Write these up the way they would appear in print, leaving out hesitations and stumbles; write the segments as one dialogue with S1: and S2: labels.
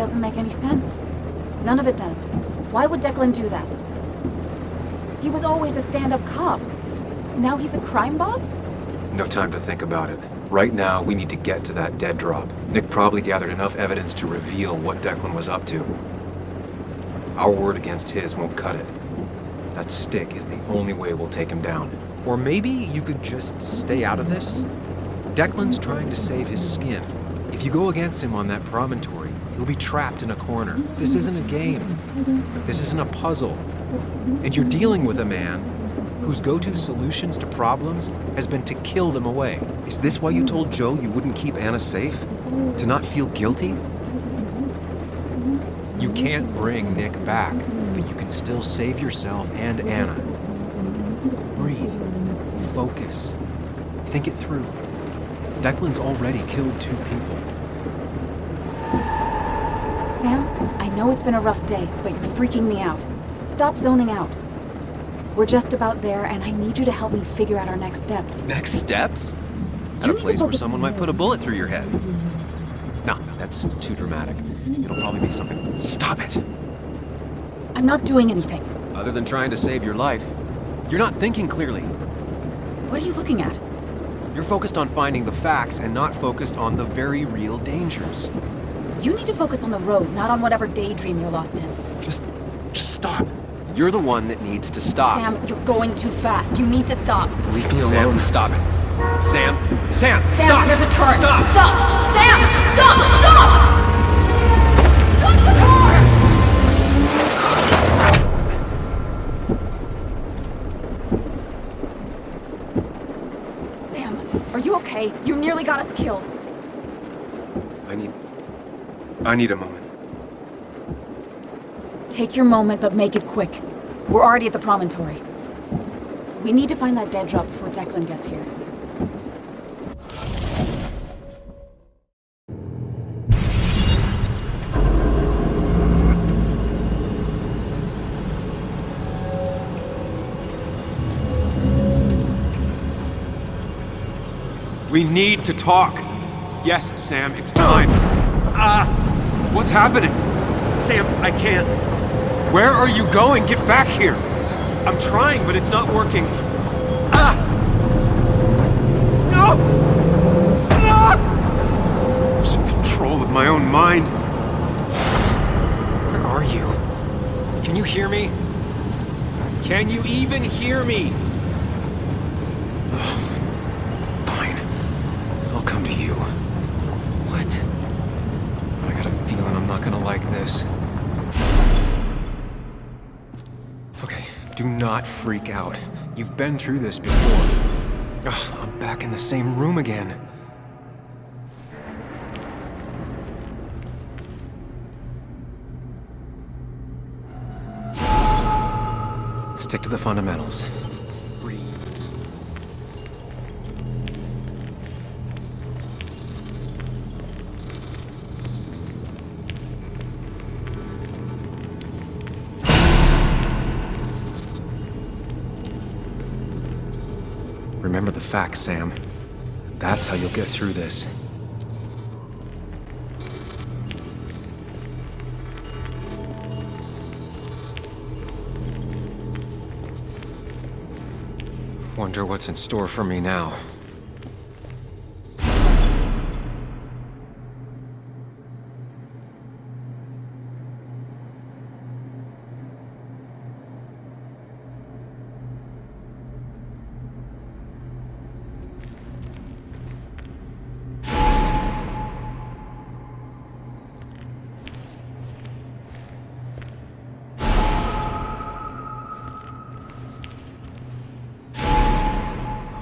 S1: doesn't make any sense. None of it does. Why would Declan do that? He was always a stand-up cop. Now he's a crime boss?
S2: No time to think about it. Right now, we need to get to that dead drop. Nick probably gathered enough evidence to reveal what Declan was up to. Our word against his won't cut it. That stick is the only way we'll take him down.
S3: Or maybe you could just stay out of this? Declan's trying to save his skin. If you go against him on that promontory, he'll be trapped in a corner. This isn't a game. This isn't a puzzle. And you're dealing with a man whose go-to solutions to problems has been to kill them away. Is this why you told Joe you wouldn't keep Anna safe? To not feel guilty? You can't bring Nick back, but you can still save yourself and Anna. Breathe. Focus. Think it through. Declan's already killed 2 people.
S1: Sam, I know it's been a rough day, but you're freaking me out. Stop zoning out. We're just about there, and I need you to help me figure out our next steps.
S3: Next steps? At a place where someone might put a bullet through your head. No, that's too dramatic. It'll probably be something... Stop it!
S1: I'm not doing anything.
S3: Other than trying to save your life, you're not thinking clearly.
S1: What are you looking at?
S3: You're focused on finding the facts and not focused on the very real dangers.
S1: You need to focus on the road, not on whatever daydream you're lost in.
S3: Just stop. You're the one that needs to stop.
S1: Sam, you're going too fast. You need to stop.
S3: Leave me alone. Sam, stop it. Sam,
S1: Sam,
S3: stop!
S1: There's a turn.
S3: Stop!
S1: Stop! Sam, stop! Stop! Stop the car! Sam, are you okay? You nearly got us killed.
S2: I need a moment.
S1: Take your moment, but make it quick. We're already at the promontory. We need to find that dead drop before Declan gets here.
S2: We need to talk. Yes, Sam, it's time. What's happening?
S3: Sam, I can't.
S2: Where are you going? Get back here! I'm trying, but it's not working. No! Losing control of my own mind.
S3: Where are you? Can you hear me? Can you even hear me?
S2: Fine. I'll come to you.
S3: What?
S2: I got a feeling I'm not gonna like this. Okay, do not freak out. You've been through this before. Ugh, I'm back in the same room again. Stick to the fundamentals. Breathe. Remember the facts, Sam. That's how you'll get through this. Wonder what's in store for me now.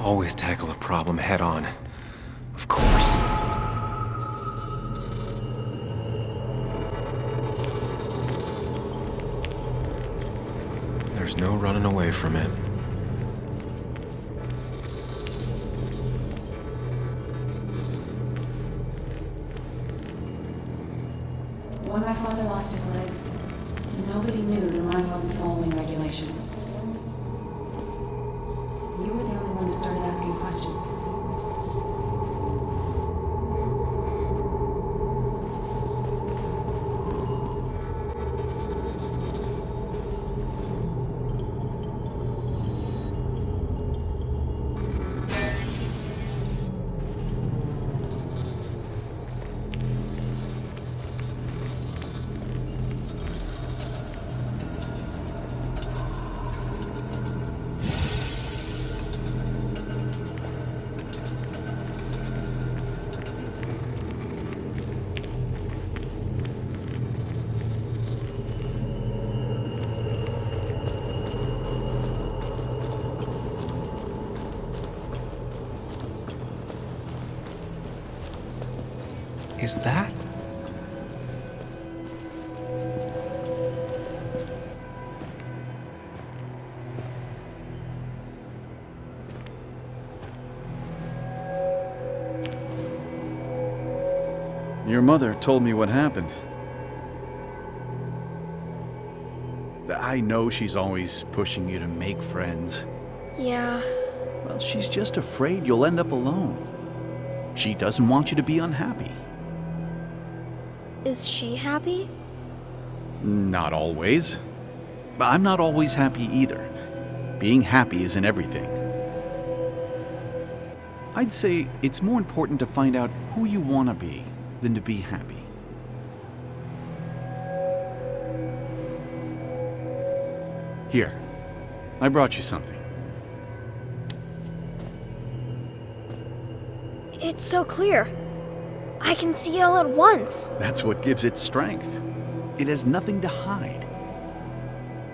S2: Always tackle a problem head on. Of course. There's no running away from it.
S1: When my father lost his legs, nobody knew the mine wasn't following regulations. You were the only one who started asking questions.
S3: Is that?
S4: Your mother told me what happened. I know she's always pushing you to make friends.
S5: Yeah.
S4: Well, she's just afraid you'll end up alone. She doesn't want you to be unhappy.
S5: Is she happy?
S4: Not always. But I'm not always happy either. Being happy isn't everything. I'd say it's more important to find out who you want to be than to be happy. Here, I brought you something.
S5: It's so clear. I can see it all at once.
S4: That's what gives it strength. It has nothing to hide.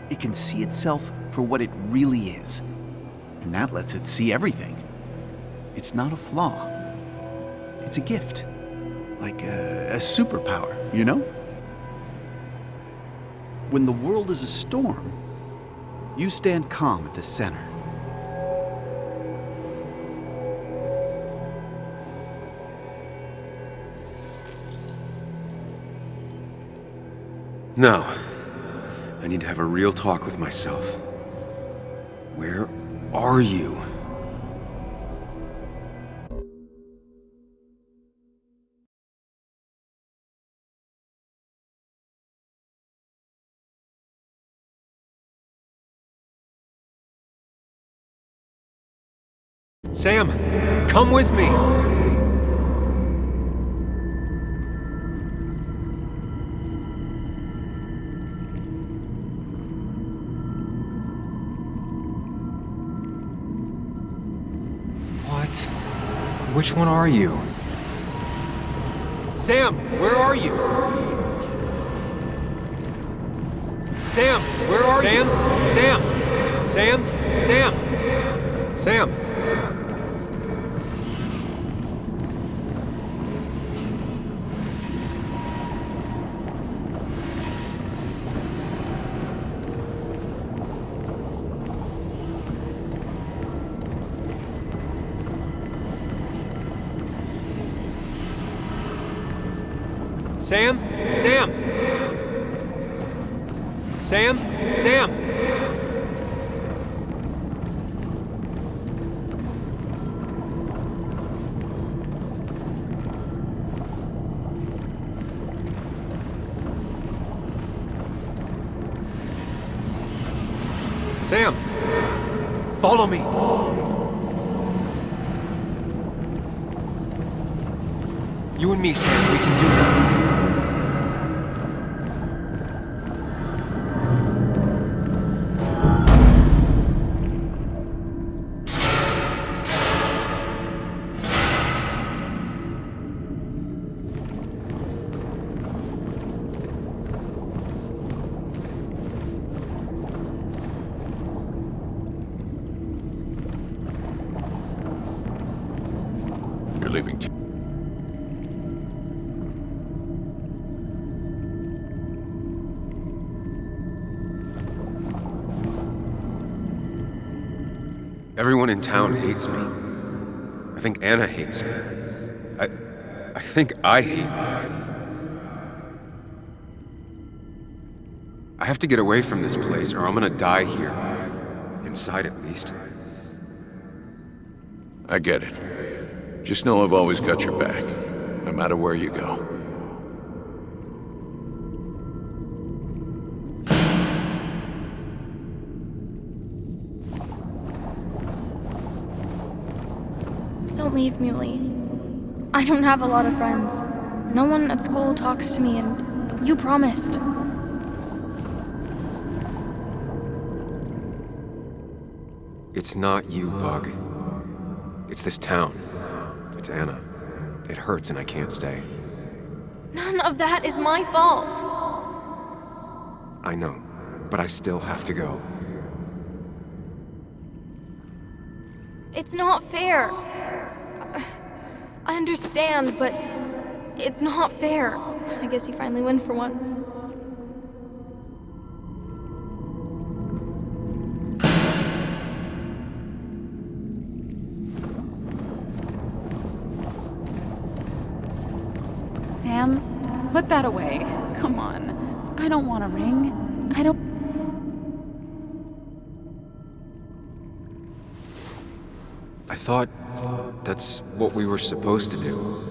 S4: It can see itself for what it really is, and that lets it see everything. It's not a flaw. It's a gift. Like a superpower, you know? When the world is a storm, you stand calm at the center.
S2: Now, I need to have a real talk with myself. Where are you? Sam, come with me! What? Which one are you? Sam, where are you? Sam, where are you? Sam! Sam! Sam! Sam! Sam? Sam? Sam? Sam? Sam! Follow me! You and me, Sam, we can do this.
S6: You're leaving.
S2: Everyone in town hates me. I think Anna hates me. I think I hate me. I have to get away from this place or I'm gonna die here. Inside at least.
S6: I get it. Just know I've always got your back, no matter where you go.
S5: Don't leave me, Lee. I don't have a lot of friends. No one at school talks to me, and you promised.
S2: It's not you, Bug. It's this town. It's Anna. It hurts and I can't stay.
S5: None of that is my fault.
S2: I know, but I still have to go.
S5: It's not fair. I understand, but It's not fair. I guess you finally win for once.
S1: Sam, put that away. Come on. I don't want a ring. I don't...
S2: I thought that's what we were supposed to do.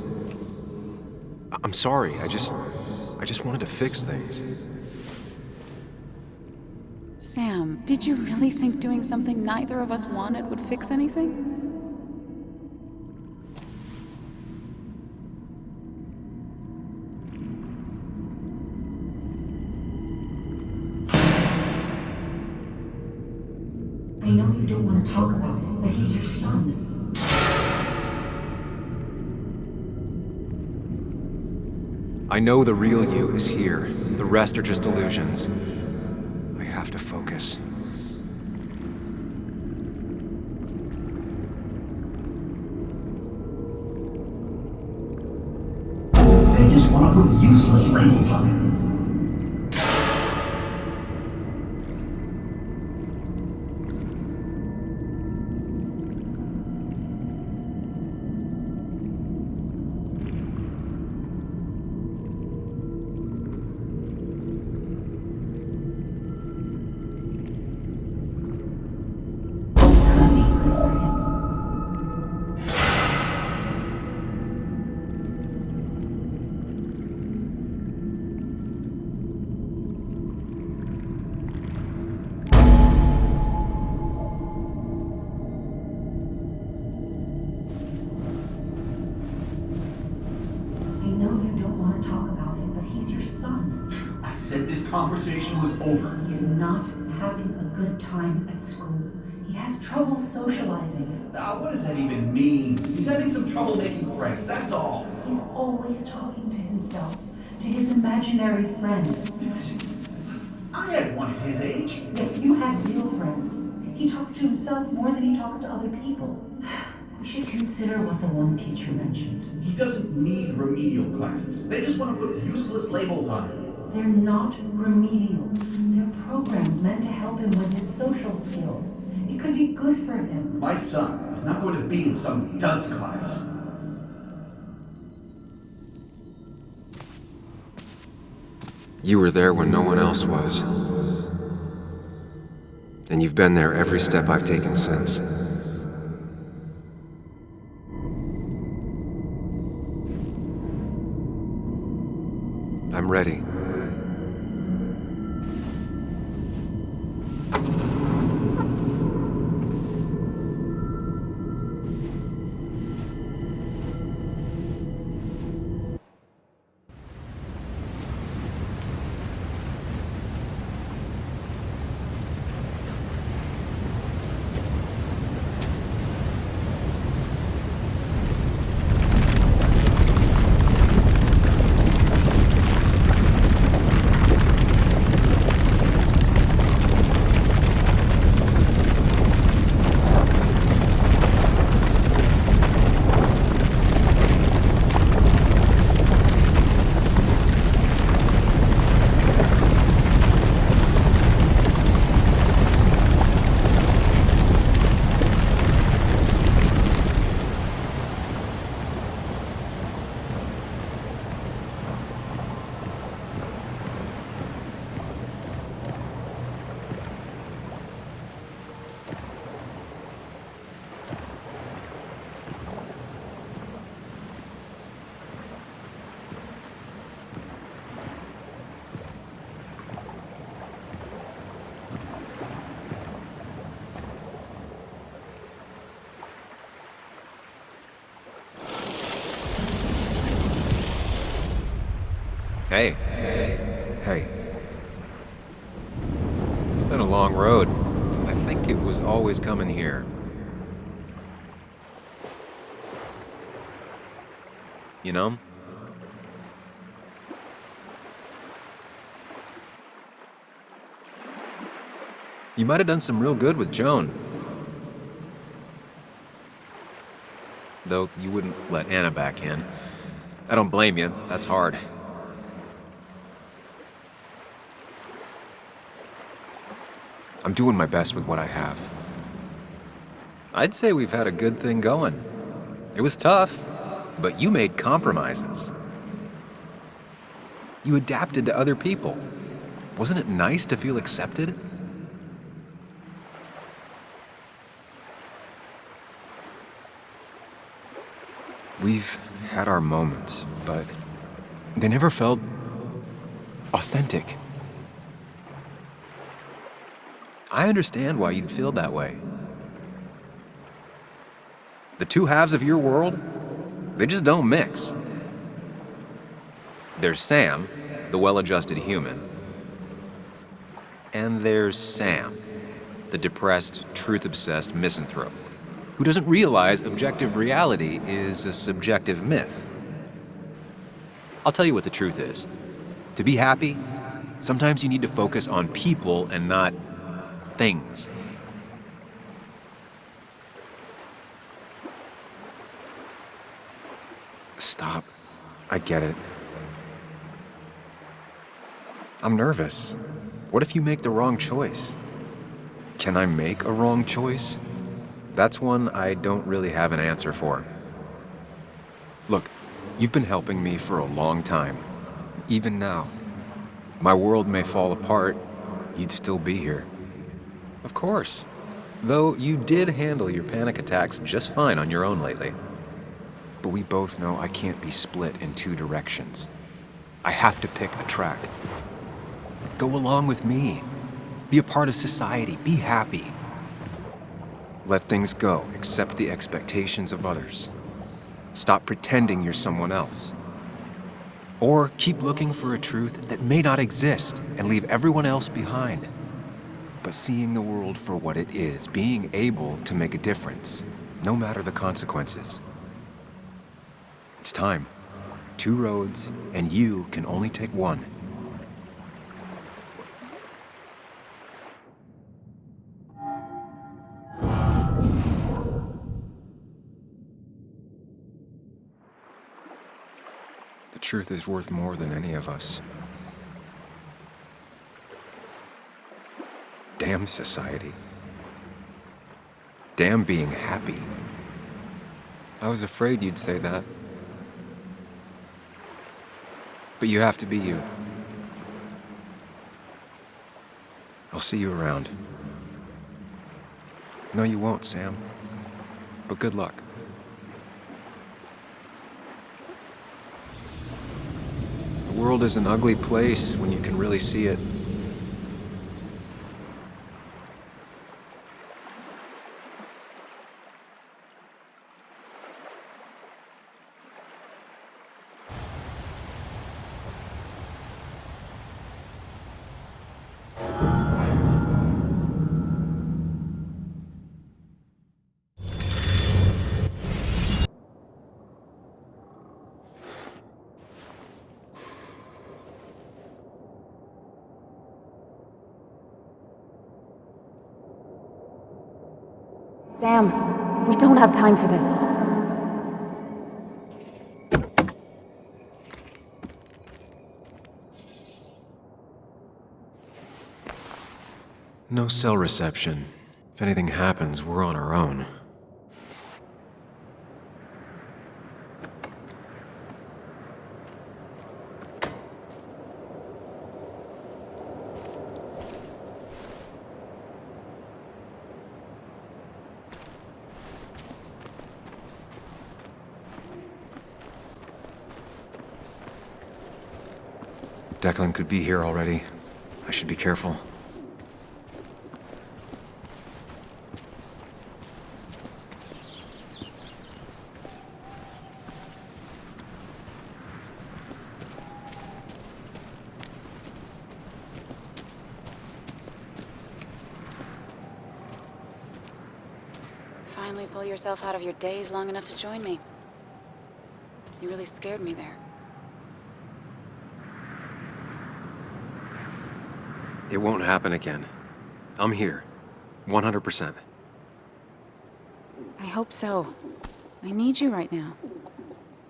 S2: I'm sorry, I just wanted to fix things.
S1: Sam, did you really think doing something neither of us wanted would fix anything?
S7: I know you don't want to talk about it, but he's your son.
S2: I know the real you is here. The rest are just illusions. I have to focus.
S7: They just want to put useless labels on it.
S4: This conversation was over.
S7: He's not having a good time at school. He has trouble socializing.
S4: What does that even mean? He's having some trouble making friends, that's all.
S7: He's always talking to himself, to his imaginary friend.
S4: I had one at his age.
S7: Yet you had real friends. He talks to himself more than he talks to other people. We should consider what the one teacher mentioned.
S4: He doesn't need remedial classes. They just want to put useless labels on him.
S7: They're not remedial. They're programs meant to help him with his social skills. It could be good for him.
S4: My son is not going to be in some dunce class.
S2: You were there when no one else was. And you've been there every step I've taken since. I'm ready. Hey. Hey. It's been a long road. I think it was always coming here. You know? You might have done some real good with Joan. Though you wouldn't let Anna back in. I don't blame you. That's hard. I'm doing my best with what I have. I'd say we've had a good thing going. It was tough, but you made compromises. You adapted to other people. Wasn't it nice to feel accepted? We've had our moments, but they never felt authentic. I understand why you'd feel that way. The two halves of your world, they just don't mix. There's Sam, the well-adjusted human, and there's Sam, the depressed, truth-obsessed misanthrope, who doesn't realize objective reality is a subjective myth. I'll tell you what the truth is. To be happy, sometimes you need to focus on people and not things. Stop. I get it. I'm nervous. What if you make the wrong choice? Can I make a wrong choice? That's one I don't really have an answer for. Look, you've been helping me for a long time. Even now. My world may fall apart, you'd still be here. Of course. Though you did handle your panic attacks just fine on your own lately. But we both know I can't be split in two directions. I have to pick a track. Go along with me. Be a part of society. Be happy. Let things go. Accept the expectations of others. Stop pretending you're someone else. Or keep looking for a truth that may not exist and leave everyone else behind. But seeing the world for what it is, being able to make a difference, no matter the consequences. It's time. 2 roads, and you can only take one. The truth is worth more than any of us. Damn society. Damn being happy. I was afraid you'd say that. But you have to be you. I'll see you around. No, you won't, Sam. But good luck. The world is an ugly place when you can really see it.
S1: Sam, we don't have time for this.
S2: No cell reception. If anything happens, we're on our own. Declan could be here already. I should be careful.
S1: Finally pull yourself out of your daze long enough to join me. You really scared me there.
S2: It won't happen again. I'm here. 100%.
S1: I hope so. I need you right now.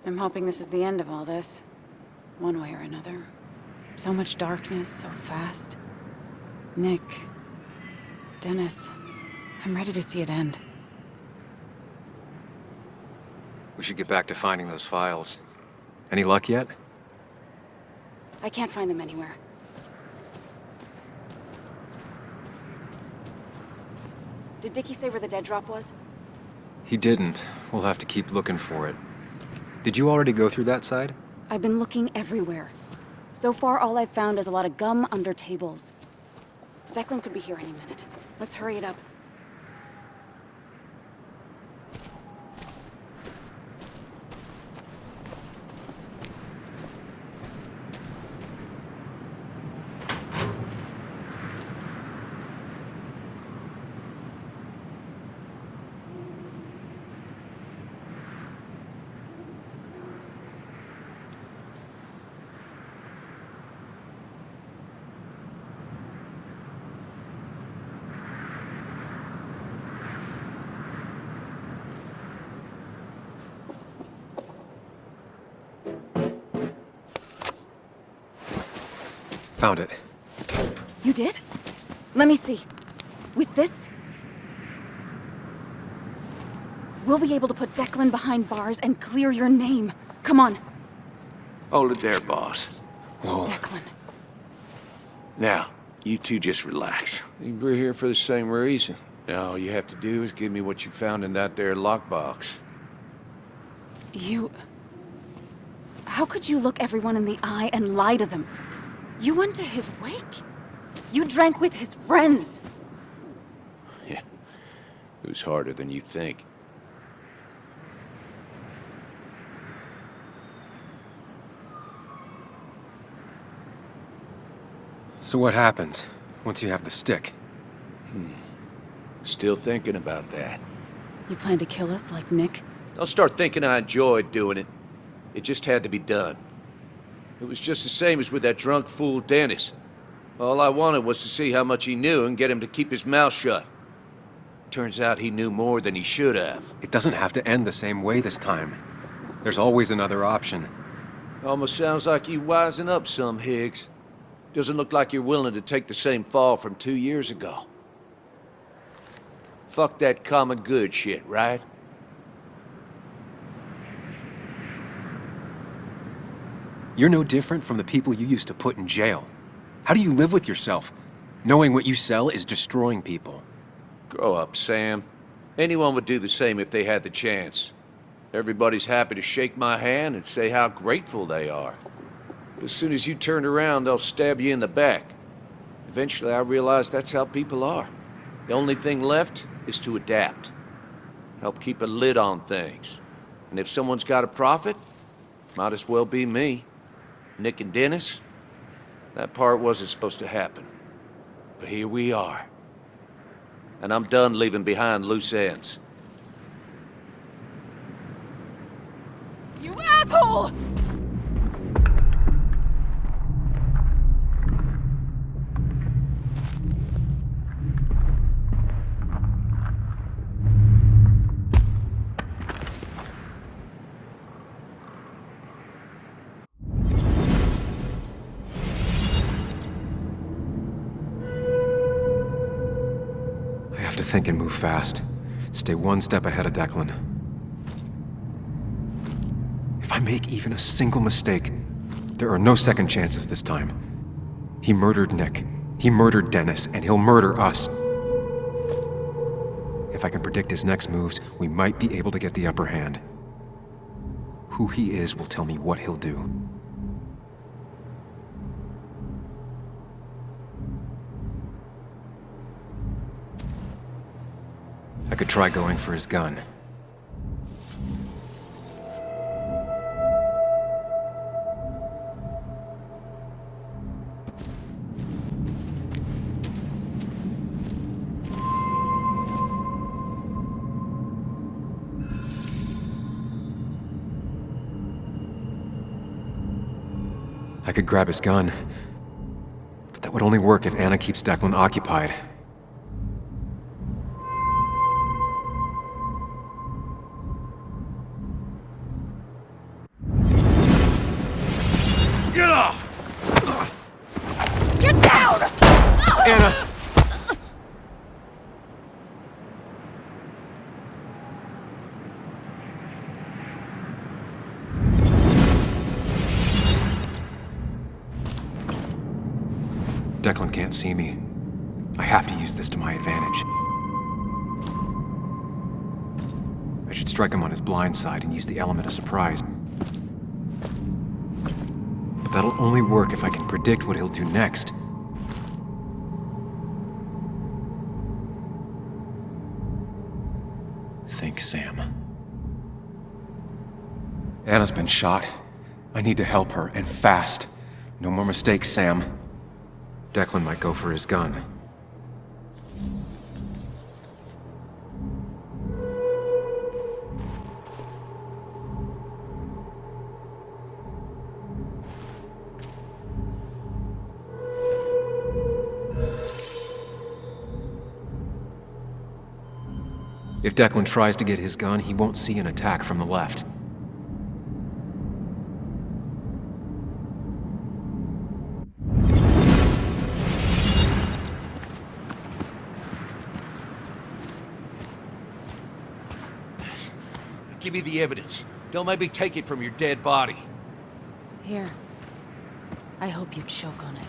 S1: I'm hoping this is the end of all this. One way or another. So much darkness, so fast. Nick. Dennis. I'm ready to see it end.
S2: We should get back to finding those files. Any luck yet?
S1: I can't find them anywhere. Did Dickie say where the dead drop was?
S2: He didn't. We'll have to keep looking for it. Did you already go through that side?
S1: I've been looking everywhere. So far, all I've found is a lot of gum under tables. Declan could be here any minute. Let's hurry it up.
S2: Found it.
S1: You did? Let me see. With this, we'll be able to put Declan behind bars and clear your name. Come on.
S6: Hold it there, boss.
S2: Whoa.
S1: Declan.
S6: Now, you two just relax. We're here for the same reason. Now, all you have to do is give me what you found in that there lockbox.
S1: You... How could you look everyone in the eye and lie to them? You went to his wake? You drank with his friends.
S6: Yeah, it was harder than you think.
S2: So what happens once you have the stick?
S6: Still thinking about that.
S1: You plan to kill us like Nick?
S6: Don't start thinking I enjoyed doing it. It just had to be done. It was just the same as with that drunk fool Dennis. All I wanted was to see how much he knew and get him to keep his mouth shut. Turns out he knew more than he should have.
S2: It doesn't have to end the same way this time. There's always another option.
S6: Almost sounds like you wising up some, Higgs. Doesn't look like you're willing to take the same fall from 2 years ago. Fuck that common good shit, right?
S2: You're no different from the people you used to put in jail. How do you live with yourself, knowing what you sell is destroying people?
S6: Grow up, Sam. Anyone would do the same if they had the chance. Everybody's happy to shake my hand and say how grateful they are. But as soon as you turn around, they'll stab you in the back. Eventually, I realized that's how people are. The only thing left is to adapt. Help keep a lid on things. And if someone's got a profit, might as well be me. Nick and Dennis, that part wasn't supposed to happen. But here we are. And I'm done leaving behind loose ends.
S1: You asshole!
S2: Think and move fast. Stay one step ahead of Declan. If I make even a single mistake, there are no second chances this time. He murdered Nick. He murdered Dennis, and he'll murder us. If I can predict his next moves, we might be able to get the upper hand. Who he is will tell me what he'll do. I could try going for his gun. I could grab his gun, but that would only work if Anna keeps Declan occupied. Declan can't see me. I have to use this to my advantage. I should strike him on his blind side and use the element of surprise. But that'll only work if I can predict what he'll do next. Think, Sam. Anna's been shot. I need to help her, and fast. No more mistakes, Sam. Declan might go for his gun. If Declan tries to get his gun, he won't see an attack from the left.
S6: Give me the evidence. Don't make me take it from your dead body.
S1: Here. I hope you choke on it.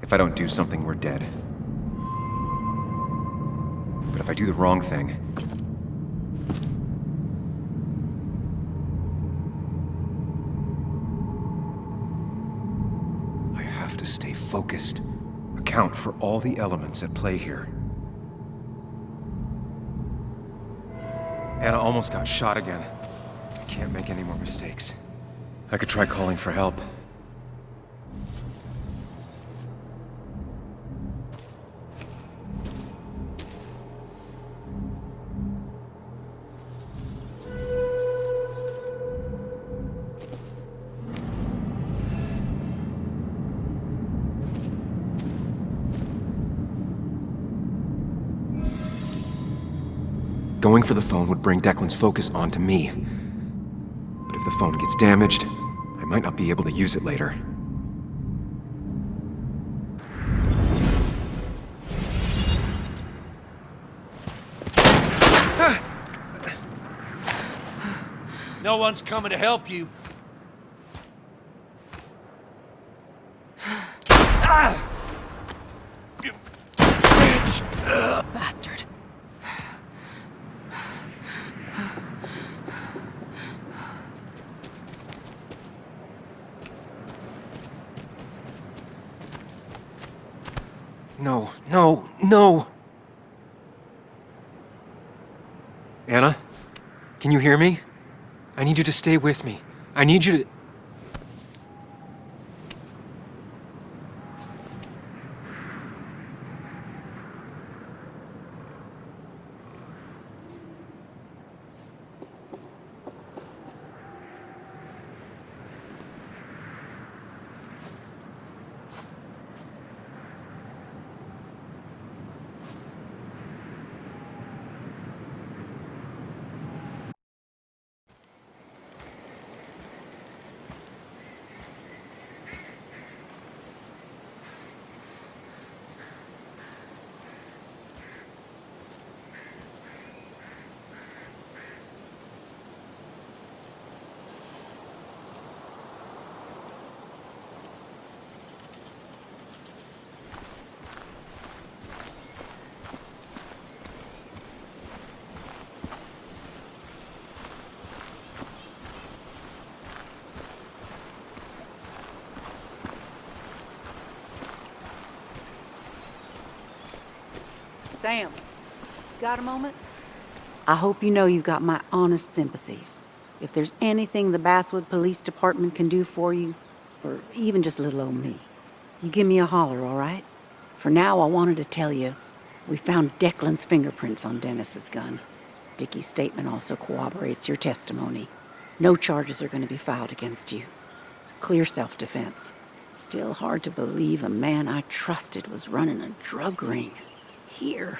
S2: If I don't do something, we're dead. But if I do the wrong thing... I have to stay focused. Account for all the elements at play here. Anna almost got shot again. I can't make any more mistakes. I could try calling for help. Going for the phone would bring Declan's focus onto me. But if the phone gets damaged, I might not be able to use it later.
S6: No one's coming to help you. You bitch!
S1: Bastard.
S2: No, no, no! Anna? Can you hear me? I need you to stay with me. I need you to...
S7: Sam, got a moment? I hope you know you've got my honest sympathies. If there's anything the Basswood Police Department can do for you, or even just little old me, you give me a holler, all right? For now, I wanted to tell you, we found Declan's fingerprints on Dennis's gun. Dickie's statement also corroborates your testimony. No charges are going to be filed against you. So clear self-defense. Still hard to believe a man I trusted was running a drug ring. Here.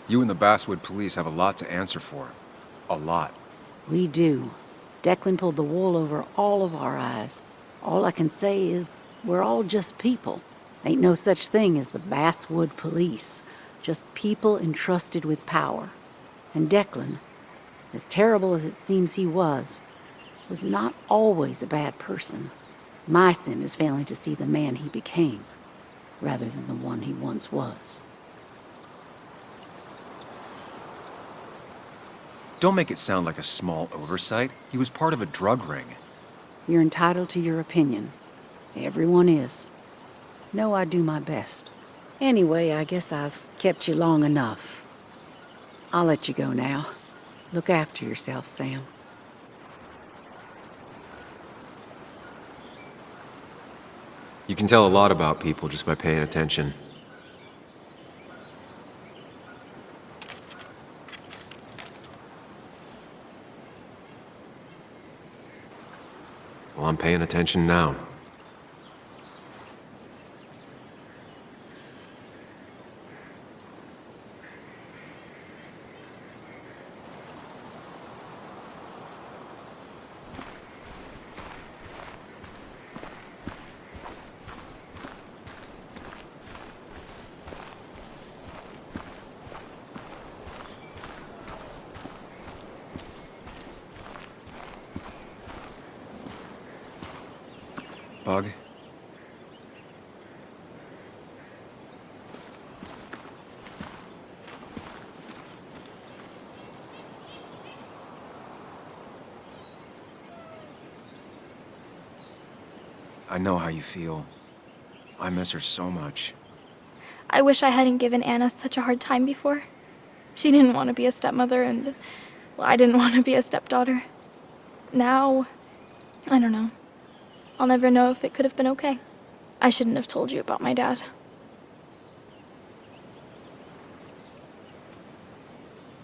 S2: You and the Basswood police have a lot to answer for. A lot.
S7: We do. Declan pulled the wool over all of our eyes. All I can say is, we're all just people. Ain't no such thing as the Basswood police. Just people entrusted with power. And Declan, as terrible as it seems he was not always a bad person. My sin is failing to see the man he became, rather than the one he once was.
S2: Don't make it sound like a small oversight. He was part of a drug ring.
S7: You're entitled to your opinion. Everyone is. No, I do my best. Anyway, I guess I've kept you long enough. I'll let you go now. Look after yourself, Sam.
S2: You can tell a lot about people just by paying attention. Well, I'm paying attention now. Bug? I know how you feel. I miss her so much.
S5: I wish I hadn't given Anna such a hard time before. She didn't want to be a stepmother, and, well, I didn't want to be a stepdaughter. Now, I don't know. I'll never know if it could have been okay. I shouldn't have told you about my dad.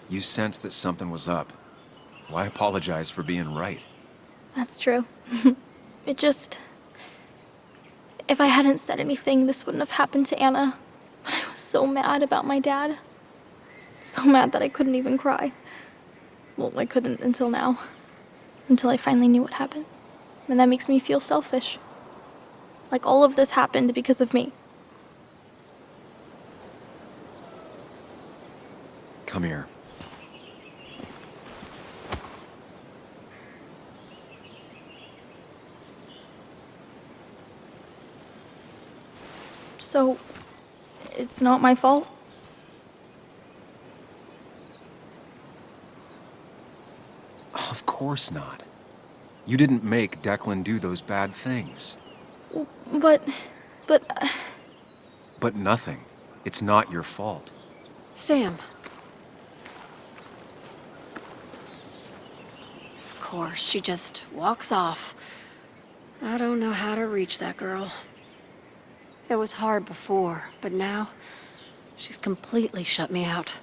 S2: You sensed that something was up. Why apologize for being right?
S5: That's true. It just... If I hadn't said anything, this wouldn't have happened to Anna. But I was so mad about my dad. So mad that I couldn't even cry. Well, I couldn't until now. Until I finally knew what happened. And that makes me feel selfish. Like all of this happened because of me.
S2: Come here.
S5: So, it's not my fault?
S2: Of course not. You didn't make Declan do those bad things.
S5: But...
S2: But nothing. It's not your fault.
S7: Sam. Of course, she just walks off. I don't know how to reach that girl. It was hard before, but now she's completely shut me out.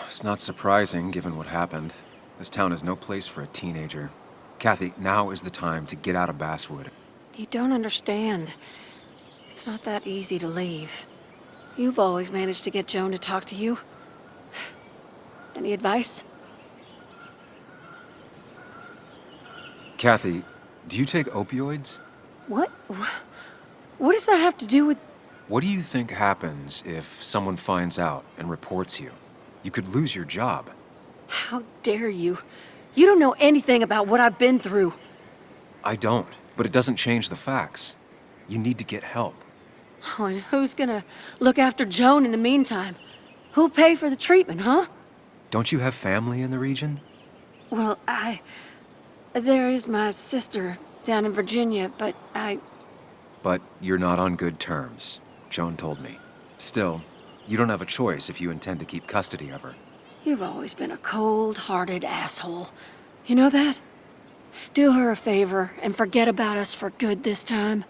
S2: It's not surprising, given what happened. This town is no place for a teenager. Kathy, now is the time to get out of Basswood.
S7: You don't understand. It's not that easy to leave. You've always managed to get Joan to talk to you. Any advice?
S2: Kathy, do you take opioids?
S7: What? What does that have to do with...
S2: What do you think happens if someone finds out and reports you? You could lose your job.
S7: How dare you? You don't know anything about what I've been through.
S2: I don't, but it doesn't change the facts. You need to get help.
S7: Oh, and who's gonna look after Joan in the meantime? Who'll pay for the treatment, huh?
S2: Don't you have family in the region?
S7: Well, there is my sister down in Virginia, but
S2: But you're not on good terms, Joan told me. Still, you don't have a choice if you intend to keep custody of her.
S7: You've always been a cold-hearted asshole. You know that?
S8: Do her a favor and forget about us for good this time.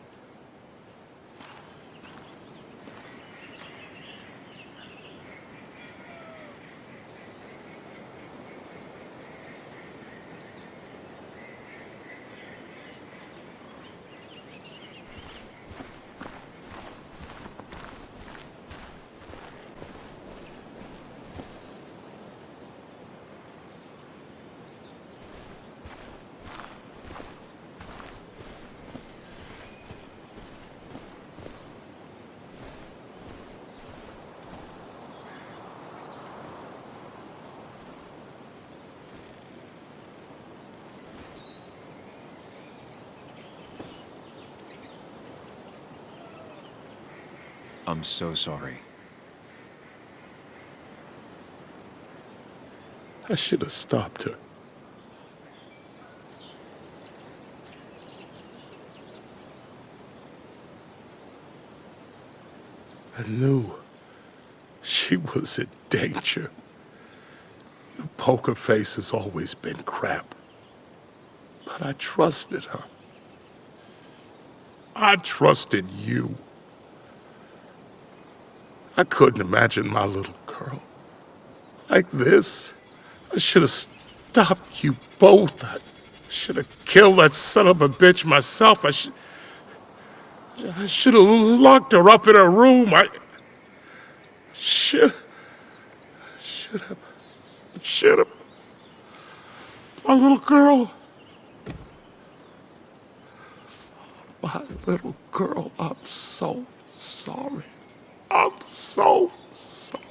S2: I'm so sorry.
S9: I should have stopped her. I knew she was in danger. Your poker face has always been crap. But I trusted her. I trusted you. I couldn't imagine my little girl like this. I should have stopped you both. I should have killed that son of a bitch myself. I should have locked her up in her room. I should have. My little girl. My little girl, I'm so sorry. I'm so sorry.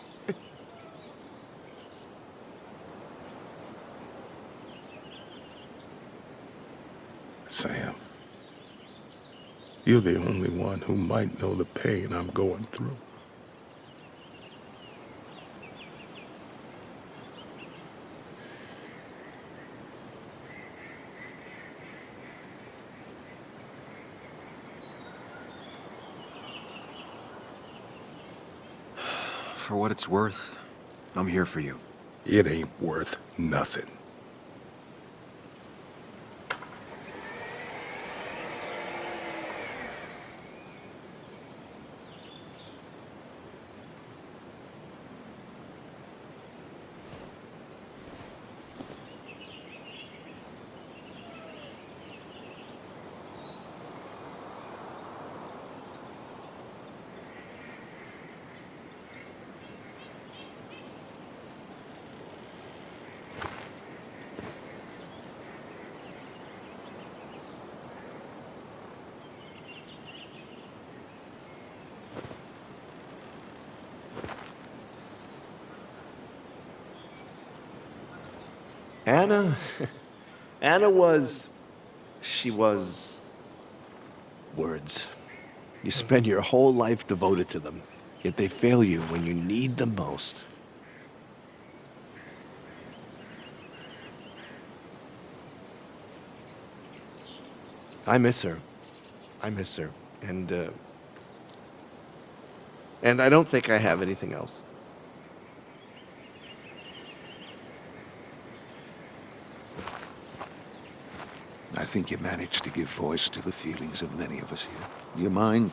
S9: Sam, you're the only one who might know the pain I'm going through.
S2: For what it's worth, I'm here for you.
S9: It ain't worth nothing.
S6: Anna was words. You spend your whole life devoted to them, yet they fail you when you need them most. I miss her. And I don't think I have anything else.
S10: I think you managed to give voice to the feelings of many of us here. Do you mind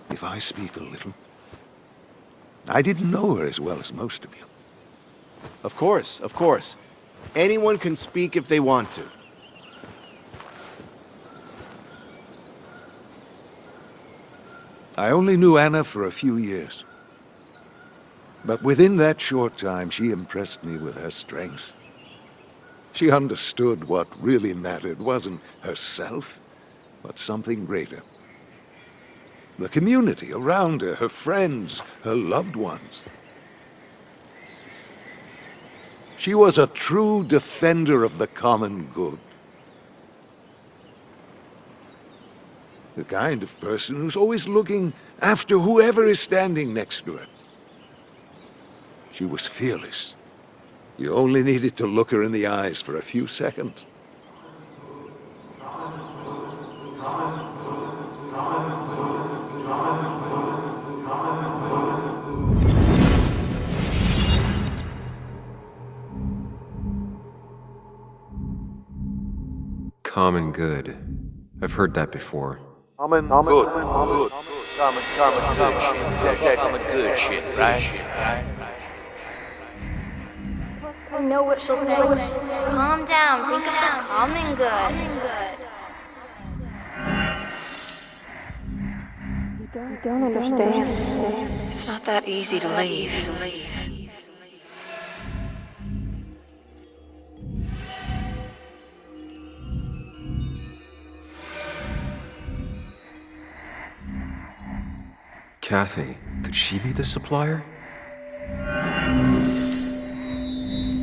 S10: if I speak a little? I didn't know her as well as most of you.
S6: Of course. Anyone can speak if they want to.
S10: I only knew Anna for a few years. But within that short time, she impressed me with her strength. She understood what really mattered wasn't herself, but something greater. The community around her, her friends, her loved ones. She was a true defender of the common good. The kind of person who's always looking after whoever is standing next to her. She was fearless. You only needed to look her in the eyes for a few seconds.
S2: common good. I've heard that before.
S10: Good.
S6: Common good shit, right?
S5: I know what she'll say. Calm down. Think of the common good. You don't understand.
S8: It's not that easy to leave.
S2: Kathy, could she be the supplier?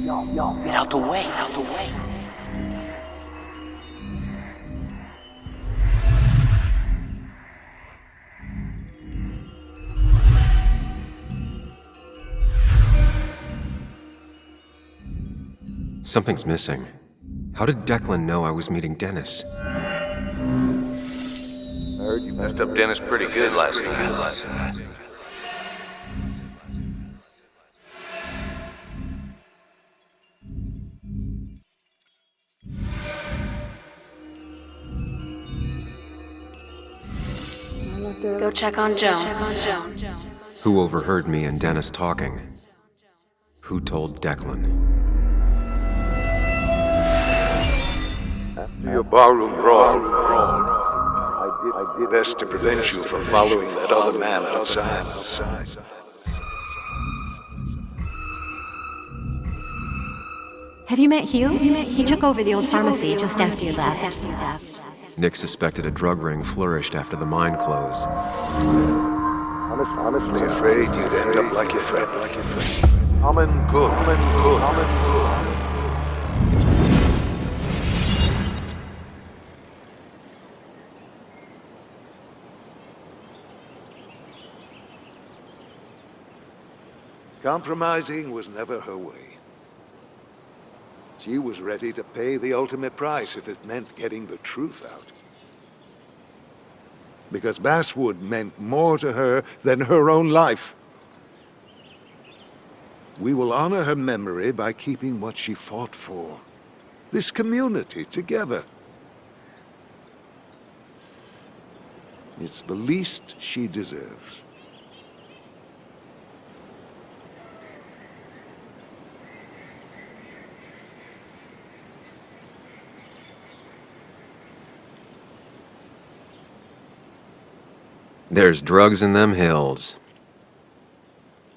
S6: Get out the way,
S2: Something's missing. How did Declan know I was meeting Dennis?
S6: I heard you messed up Dennis pretty good last night.
S8: Go check on Joan.
S2: Who overheard me and Dennis talking? Who told Declan?
S10: Your barroom brawl. I did best to prevent you from following that other man outside.
S11: Have you met Hugh? He took over the old pharmacy just after you left.
S2: Nick suspected a drug ring flourished after the mine closed.
S10: Honestly afraid you'd end up like your friend. Common good. Compromising was never her way. She was ready to pay the ultimate price if it meant getting the truth out. Because Basswood meant more to her than her own life. We will honor her memory by keeping what she fought for. This community together. It's the least she deserves.
S2: There's drugs in them hills.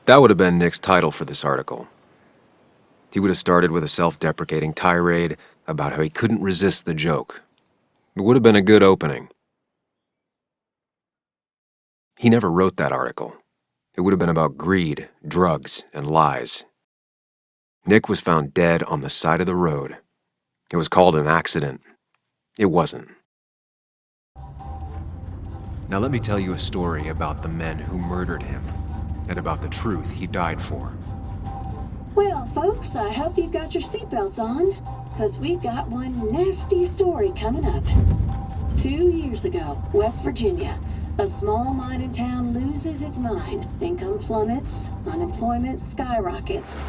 S2: That would have been Nick's title for this article. He would have started with a self-deprecating tirade about how he couldn't resist the joke. It would have been a good opening. He never wrote that article. It would have been about greed, drugs, and lies. Nick was found dead on the side of the road. It was called an accident. It wasn't. Now let me tell you a story about the men who murdered him, and about the truth he died for.
S12: Well, folks, I hope you've got your seatbelts on, because we've got one nasty story coming up. 2 years ago, West Virginia, a small mining town loses its mine. Income plummets, unemployment skyrockets.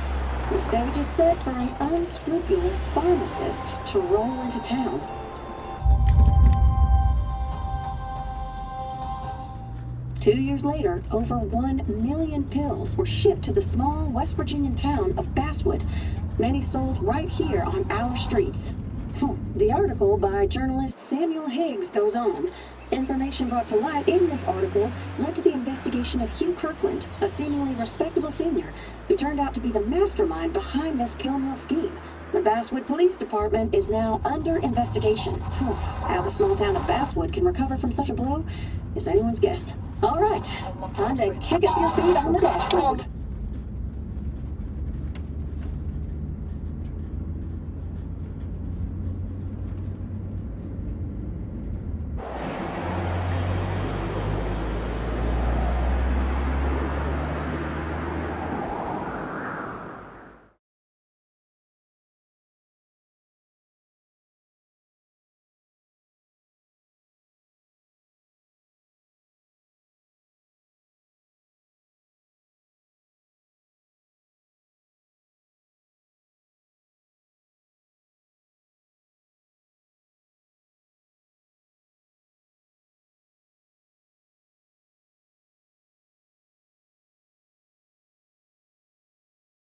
S12: The stage is set for an unscrupulous pharmacist to roll into town. Two years later, over 1 million pills were shipped to the small West Virginian town of Basswood, many sold right here on our streets. The article by journalist Samuel Higgs goes on. Information brought to light in this article led to the investigation of Hugh Kirkland, a seemingly respectable senior who turned out to be the mastermind behind this pill mill scheme. The Basswood Police Department is now under investigation. How the small town of Basswood can recover from such a blow is anyone's guess. All right, time to kick up your feet on the dashboard.